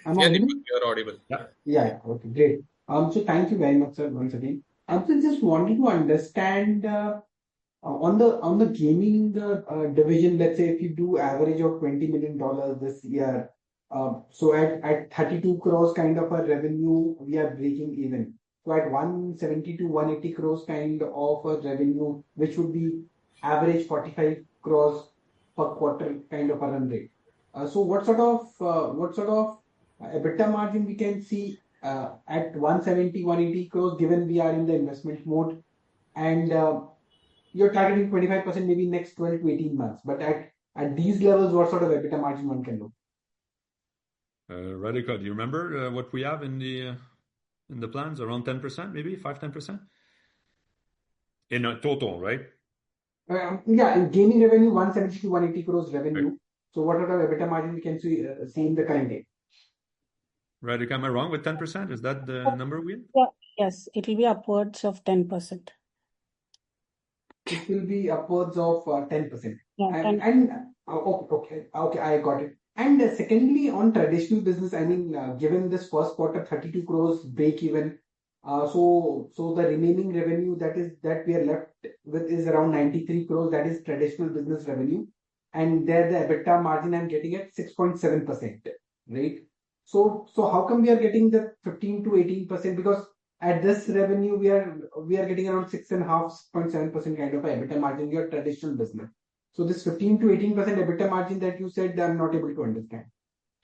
I'm Yeah, audible? Deepak, you're audible. Yeah, okay, great. So thank you very much, sir, once again. So just wanted to understand on the gaming division, let's say if you do average of $20 million this year, so at 32 crores kind of a revenue, we are breaking even. So at 170 to 180 crores kind of a revenue, which would be average 45 crores per quarter kind of a run rate. So what sort of EBITDA margin we can see at 170, 180 crores, given we are in the investment mode, and you're targeting 25% maybe next 12 to 18 months. But at these levels, what sort of EBITDA margin one can do? Radhika, do you remember what we have in the plans? Around 10%, maybe 5-10% in a total, right? Yeah, in gaming revenue, 170 to 180 crores revenue. Right. So what sort of EBITDA margin we can see in the current day? Radhika, am I wrong with 10%? Is that the number we? Yeah, yes, it will be upwards of 10%. It will be upwards of 10%. Yeah, okay, I got it. And secondly, on traditional business, I mean, given this first quarter 32 crores break even, So the remaining revenue that we are left with is around 93 crores. That is traditional business revenue, and there the EBITDA margin I'm getting at 6.7%, right? So how come we are getting the 15 to 18%? Because at this revenue we are getting around 6.5, 6.7% kind of a EBITDA margin in your traditional business. So this 15 to 18% EBITDA margin that you said, I'm not able to understand.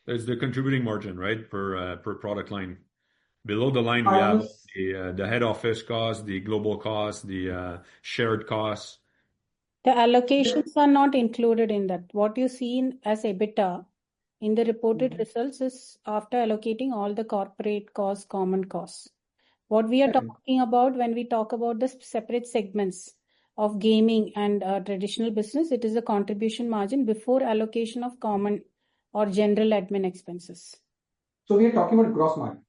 It's the contributing margin, right, per product line. Below the line, we have the head office costs, the global costs, the shared costs. The allocations are not included in that. What you see as EBITDA in the reported results is after allocating all the corporate costs, common costs. What we are talking about when we talk about the separate segments of gaming and traditional business, it is a contribution margin before allocation of common or general admin expenses. So we are talking about gross margin.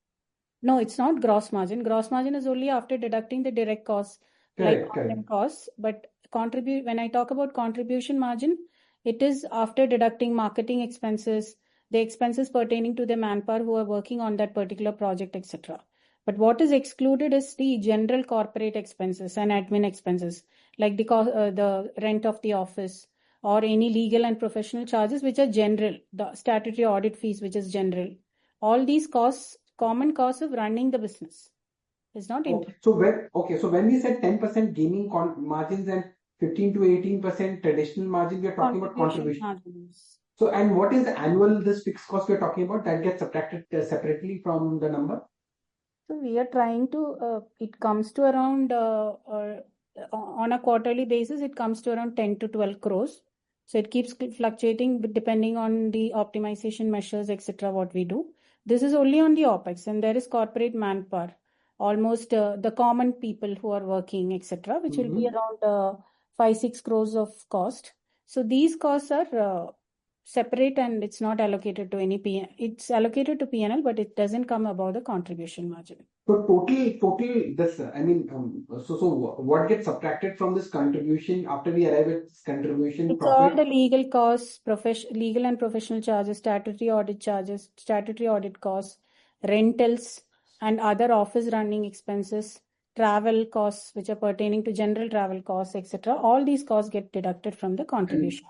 No, it's not gross margin. Gross margin is only after deducting the direct costs, like content costs. But when I talk about contribution margin, it is after deducting marketing expenses, the expenses pertaining to the manpower who are working on that particular project, etc. But what is excluded is the general corporate expenses and admin expenses, like the rent of the office or any legal and professional charges, which are general, the statutory audit fees, which is general. All these costs, common costs of running the business, is not included. So when we said 10% gaming margins and 15 to 18% traditional margin, we are talking about contribution margins. So, and what is the annual this fixed cost we are talking about that gets subtracted separately from the number? So we are trying to, it comes to around, on a quarterly basis, it comes to around 10 to 12 crores. So it keeps fluctuating depending on the optimization measures, etc. what we do. This is only on the OPEX, and there is corporate manpower, almost the common people who are working, etc., which will be around 5-6 crores of cost. So these costs are separate and it's not allocated to any P&L. It's allocated to P&L, but it doesn't come above the contribution margin. So total this, I mean, so what gets subtracted from this contribution after we arrive at this contribution It's profit? all the legal costs, legal and professional charges, statutory audit charges, statutory audit costs, rentals and other office running expenses, travel costs, which are pertaining to general travel costs, etc. All these costs get deducted from the contribution.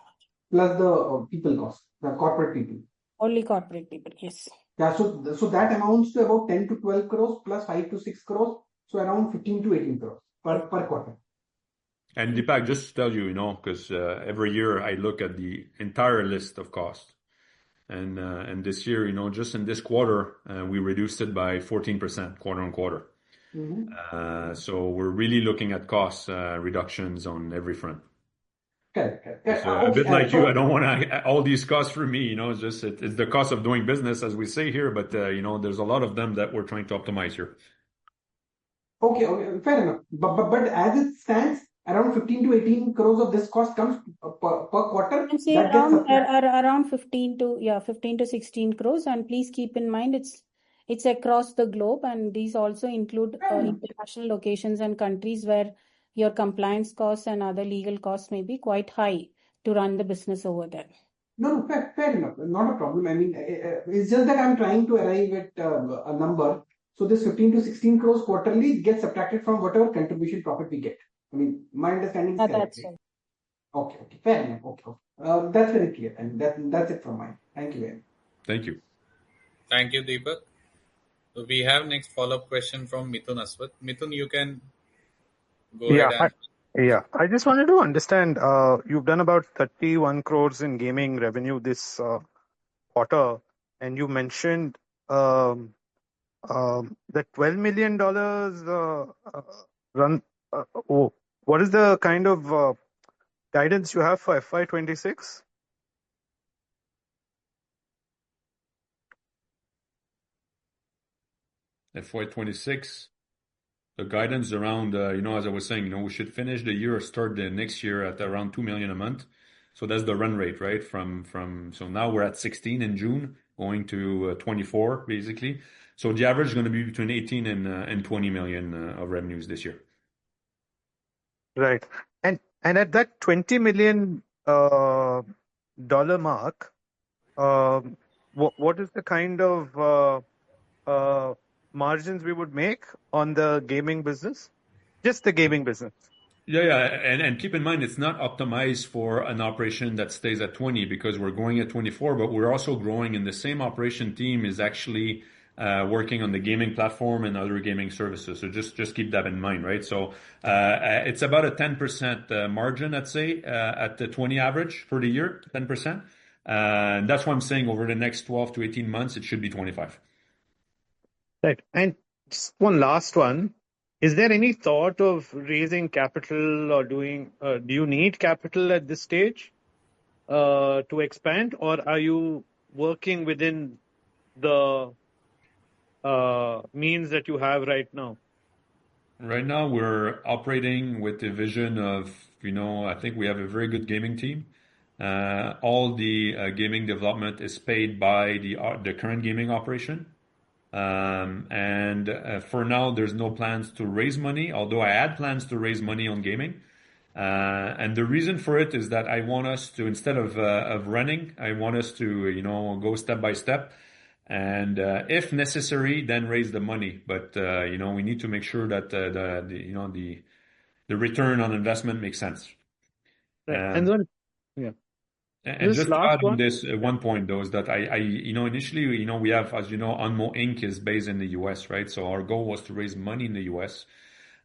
Plus the people cost, the corporate people. Only corporate people, yes. Yeah, so that amounts to about 10 to 12 crores plus 5 to 6 crores. So around 15 to 18 crores per quarter. And Deepak, just to tell you, because every year I look at the entire list of costs. And this year, just in this quarter, we reduced it by 14% quarter on quarter. So we're really looking at cost reductions on every front. Correct. So a bit like you, I don't want all these costs for me, it's the cost of doing business, as we say here, but there's a lot of them that we're trying to optimize here. Okay, fair enough. But as it stands, around 15 to 18 crores of this cost comes per quarter. You can say around 15 to 16 crores, and please keep in mind it's across the globe, and these also include international locations and countries where your compliance costs and other legal costs may be quite high to run the business over there. No, fair enough. Not a problem. I mean, it's just that I'm trying to arrive at a number. So this 15 to 16 crores quarterly gets subtracted from whatever contribution profit we get. I mean, my understanding is correct. That's right. Okay, fair enough. Okay. That's very clear. And that's it from mine. Thank you very much. Thank you. Thank you, Deepak. So we have next follow-up question from Mithun Aswath. Mithun, you can go ahead. I just wanted to understand, you've done about 31 crores in gaming revenue this quarter, and you mentioned that $12 million run. What is the kind of guidance you have for FY26? FY26, the guidance around, as I was saying, we should finish the year or start the next year at around 2 million a month. So that's the run rate, right? So now we're at 16 in June, going to 24 basically. So the average is going to be between 18 and 20 million of revenues this year. Right. And at that $20 million mark, what is the kind of margins we would make on the gaming business? Just the gaming business. Yeah. And keep in mind, it's not optimized for an operation that stays at 20 because we're growing at 24, but we're also growing, and the same operation team is actually working on the gaming platform and other gaming services. So just keep that in mind, right? So it's about a 10% margin, I'd say, at the 20 average for the year, 10%. And that's why I'm saying over the next 12 to 18 months, it should be 25. Right. And just one last one. Is there any thought of raising capital or do you need capital at this stage to expand, or are you working within the means that you have right now? Right now, we're operating with the vision of, I think we have a very good gaming team. All the gaming development is paid by the current gaming operation. And for now, there's no plans to raise money, although I had plans to raise money on gaming. And the reason for it is that I want us to, instead of running, I want us to, go step by step. And if necessary, then raise the money. But we need to make sure that the return on investment makes sense. Right. And then, yeah. And just to add on this, one point though is that I initially, we have, as you know, Onmo Inc. is based in the US, right? So our goal was to raise money in the US.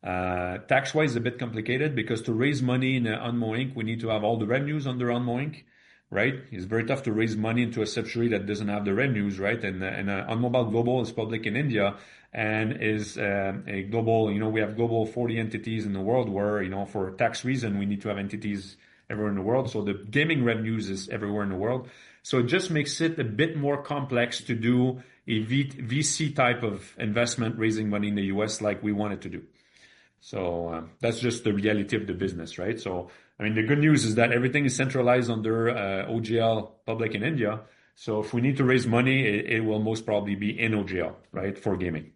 Tax-wise, a bit complicated because to raise money in Onmo Inc., we need to have all the revenues under Onmo Inc., right? It's very tough to raise money into a subsidiary that doesn't have the revenues, right? And Onmobile Global is public in India and is a global, we have global 40 entities in the world where, for tax reason, we need to have entities everywhere in the world. So the gaming revenues is everywhere in the world. So it just makes it a bit more complex to do a VC type of investment, raising money in the US like we wanted to do. So that's just the reality of the business, right? So, I mean, the good news is that everything is centralized under OGL public in India. So if we need to raise money, it will most probably be in OGL, right, for gaming.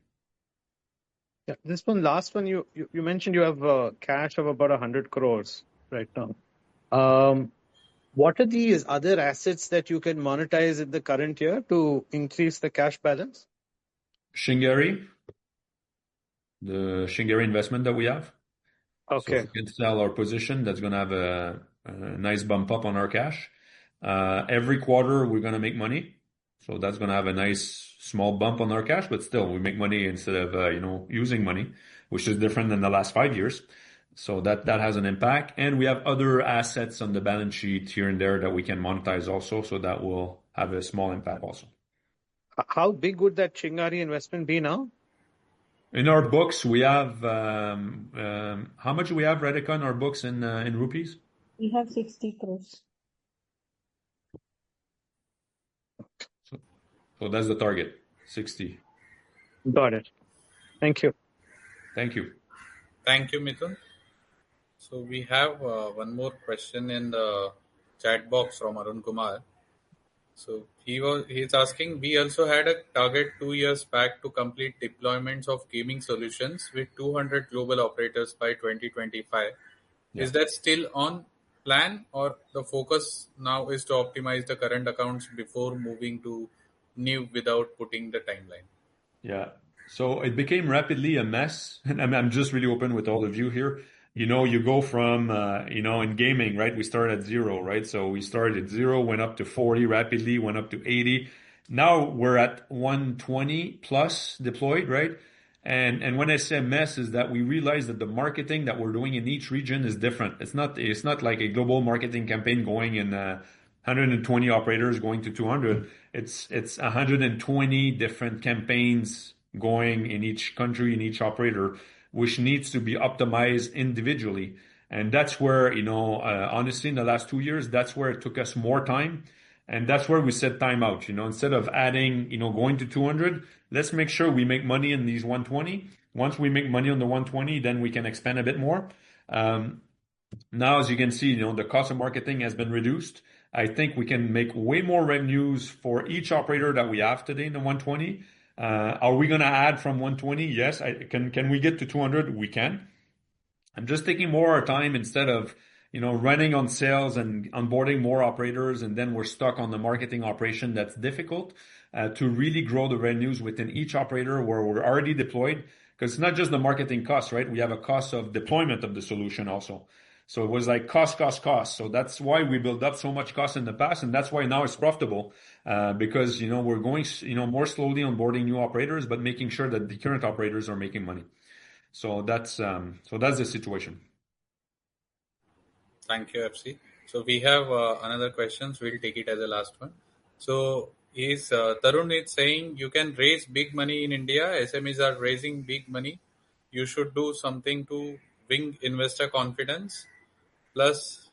Yeah, this one, last one, you mentioned you have cash of about 100 crores right now. What are these other assets that you can monetize in the current year to increase the cash balance? Shingari, the Shingari investment that we have. Okay. So if we can sell our position, that's going to have a nice bump up on our cash. Every quarter, we're going to make money. So that's going to have a nice small bump on our cash, but still we make money instead of, using money, which is different than the last 5 years. So that has an impact. And we have other assets on the balance sheet here and there that we can monetize also. So that will have a small impact also. How big would that Chingari investment be now? In our books, we have, how much do we have, Radhika, in our books in rupees? We have 60 crores. So that's the target, 60. Got it. Thank you. Thank you. Thank you, Mithun. So we have one more question in the chat box from Arun Kumar. So he's asking, we also had a target 2 years back to complete deployments of gaming solutions with 200 global operators by 2025. Yeah. Is that still on plan, or the focus now is to optimize the current accounts before moving to new without putting the timeline? Yeah. So it became rapidly a mess. And I'm just really open with all of you here. You go from, in gaming, right? We started at 0, right? So we started at 0, went up to 40 rapidly, went up to 80. Now we're at 120 plus deployed, right? And when I say mess is that we realize that the marketing that we're doing in each region is different. It's not like a global marketing campaign going in 120 operators going to 200. It's 120 different campaigns going in each country, in each operator, which needs to be optimized individually. And that's where, honestly, in the last 2 years, that's where it took us more time. And that's where we set time out, instead of adding, going to 200, let's make sure we make money in these 120. Once we make money on the 120, then we can expand a bit more. Now, as you can see, the cost of marketing has been reduced. I think we can make way more revenues for each operator that we have today in the 120. Are we going to add from 120? Yes. Can we get to 200? We can. I'm just taking more time instead of, running on sales and onboarding more operators, and then we're stuck on the marketing operation. That's difficult. to really grow the revenues within each operator where we're already deployed. Because it's not just the marketing cost, right? We have a cost of deployment of the solution also. So it was like cost. So that's why we built up so much cost in the past, and that's why now it's profitable, because we're going more slowly onboarding new operators, but making sure that the current operators are making money. So that's the situation. Thank you, FC. So we have another question. So we'll take it as the last one. So Tarun is saying you can raise big money in India. SMEs are raising big money. You should do something to win investor confidence. Plus,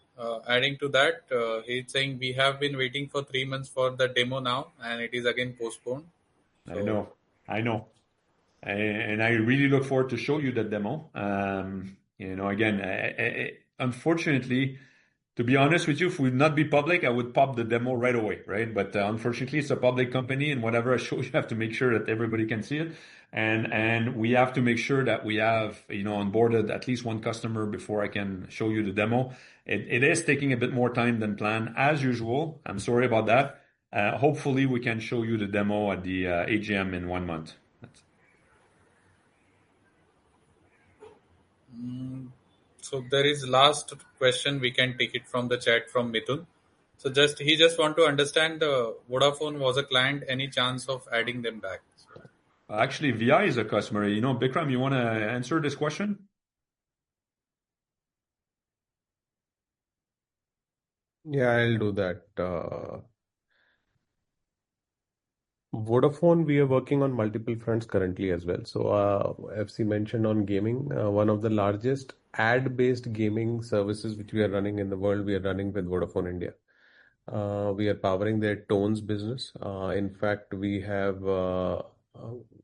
adding to that, he's saying we have been waiting for 3 months for the demo now, and it is again postponed. I know. And I really look forward to show you the demo. Again, unfortunately, to be honest with you, if we'd not be public, I would pop the demo right away, right? But unfortunately, it's a public company, and whatever I show you, have to make sure that everybody can see it, and we have to make sure that we have onboarded at least one customer before I can show you the demo. It is taking a bit more time than planned, as usual. I'm sorry about that. Hopefully, we can show you the demo at the AGM in 1 month. So there is last question. We can take it from the chat from Mithun. So he just want to understand Vodafone was a client. Any chance of adding them back? Actually, VI is a customer. Bikram, you want to answer this question? Yeah, I'll do that. Vodafone, we are working on multiple fronts currently as well. So FC mentioned on gaming, one of the largest ad-based gaming services which we are running in the world, we are running with Vodafone India. We are powering their tones business. In fact, we have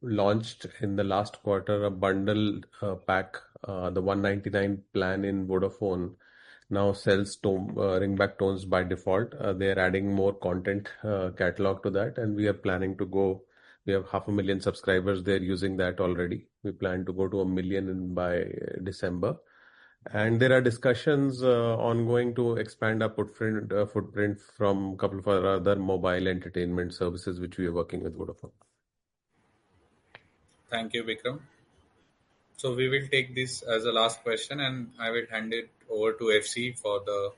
launched in the last quarter a bundle pack. The 199 plan in Vodafone now sells ringback tones by default. They are adding more content catalog to that, and we are planning to go. We have 500,000 subscribers there using that already. We plan to go to 1 million by December. And there are discussions ongoing to expand our footprint from a couple of our other mobile entertainment services which we are working with Vodafone. Thank you, Vikram. So we will take this as a last question, and I will hand it over to FC for the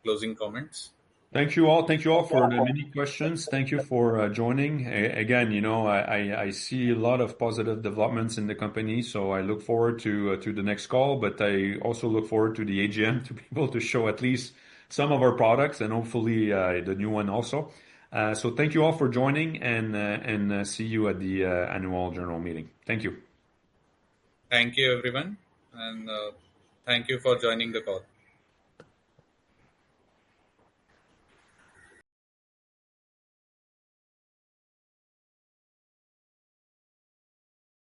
closing comments. Thank you all. Thank you all for the many questions. Thank you for joining. Again, I see a lot of positive developments in the company, so I look forward to the next call. But I also look forward to the AGM to be able to show at least some of our products and hopefully the new one also. So thank you all for joining, and see you at the annual general meeting. Thank you. Thank you, everyone, and thank you for joining the call.